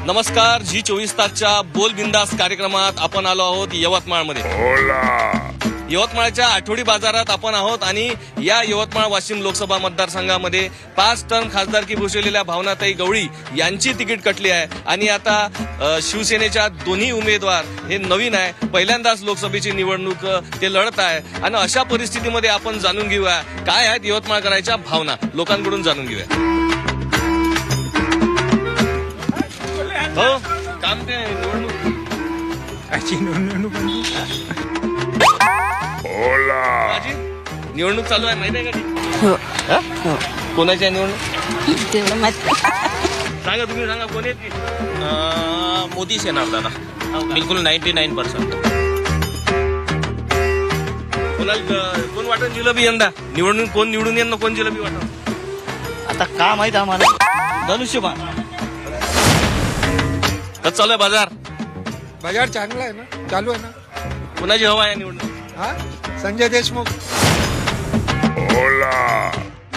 नमस्कार, जी 24 तासच्या बोल बिंदास कार्यक्रमात आपण आलो आहोत यवतमाळमध्ये. यवतमाळच्या आठवडी बाजारात आपण आहोत आणि या यवतमाळ वाशिम लोकसभा मतदारसंघामध्ये 5 टर्म खासदारकी भूषवलेल्या भावनाताई गवळी यांची तिकीट कटली आहे. आणि आता शिवसेनेच्या दोन्ही उमेदवार हे नवीन आहे, पहिल्यांदाच लोकसभेची निवडणूक ते लढत आहे. आणि अशा परिस्थितीमध्ये आपण जाणून घेऊया काय आहेत यवतमाळकरांच्या भावना, लोकांकडून जाणून घेऊया. हो, काम ते निवडणूक चालू आहे, माहिती आहे का? कोणाची आहे निवडणूक? सांगा, तुम्ही सांगा, कोण आहेत ती? मोदीच येणार दादा, बिलकुल 99%. कोण वाटेल जिलेबी यंदा? निवडणूक कोण निवडून येईल ना कोण जिलेबी वाटेल? आता का माहित आम्हाला? धनुष्यबाण. कसं चालू आहे बाजार? बाजार चांगला आहे ना, चालू आहे ना. कोणाची हवा आहे निवडणूक? हा, संजय देशमुख.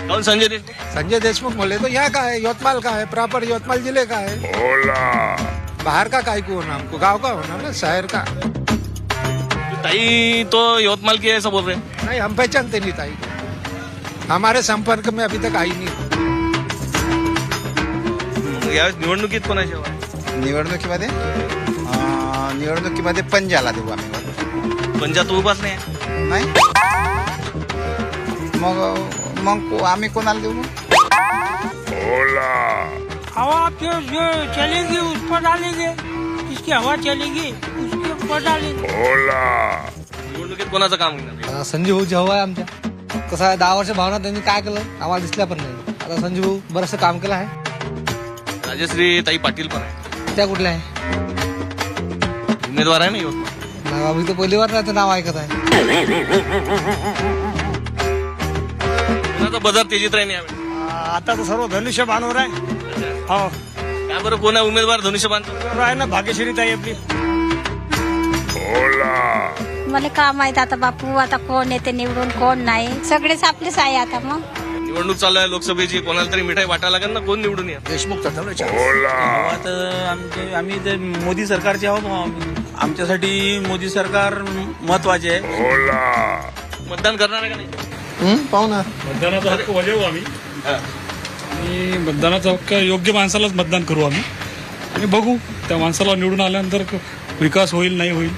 कौन संजय देशमुख? संजय देशमुख बोले तो यहाँ का है, यवतमाल का है, प्रॉपर यवतमाल जिले का है. बाहर का काय को होना, हमको गांव का होना ना, शहर का. ताई तो यवतमाल की है ऐसा बोल रहे हैं. नहीं, हम पहचानते नहीं ताई को. हमारे संपर्क में अभी तक आई नहीं. यावेळेस निवडणुकीत कोणाची हवा आहे? निवडणुकीमध्ये पंजाला देऊ आम्ही. पंजाब तो उभाच नाही. नाही मग आम्ही कोणाला देऊ मग? हवा जो चलेगी उस पर डालेंगे, जिसकी हवा चलेगी उसके ऊपर डालेंगे. निवडणुकीत कोणाचं काम होणार? संजय भाऊची हवा आहे आमच्या. कसं आहे, 10 वर्ष भावना त्यांनी काय केलं आम्हाला दिसल्या पण नाही. आता संजय भाऊ बरंचसं काम केलं आहे. राजश्री ताई पाटील पण आहे, त्या कुठल्या आहे? उमेदवार आहे ना यवतमाळ. नाव आम्ही तर पहिली वार नाही नाव ऐकत आहे. कोणाचा बाजार तेजीत राहील यावेळी? आता तर सर्व धनुष्यबाणवर आहे. हो, काय बरं, कोण आहे उमेदवार धनुष्यबाण? आहे ना भाग्यश्री ताई आपली. मला का माहित आता बापू, आता कोण येते निवडून कोण नाही, सगळेच आपलेच आहे आता. मग निवडणूक चालू आहे लोकसभेची, कोणाला तरी मिठाई वाटायला लागेल ना, कोण निवडून येईल? देशमुख आम्ही तर मोदी सरकारचे आहोत. आमच्यासाठी मोदी सरकार महत्वाचे आहे. मतदान करणार आहे का नाही? पाहू ना. मतदानाचा हक्क बजावू आम्ही आणि मतदानाचा हक्क योग्य माणसालाच मतदान करू आम्ही आणि बघू त्या माणसाला निवडून आल्यानंतर विकास होईल नाही होईल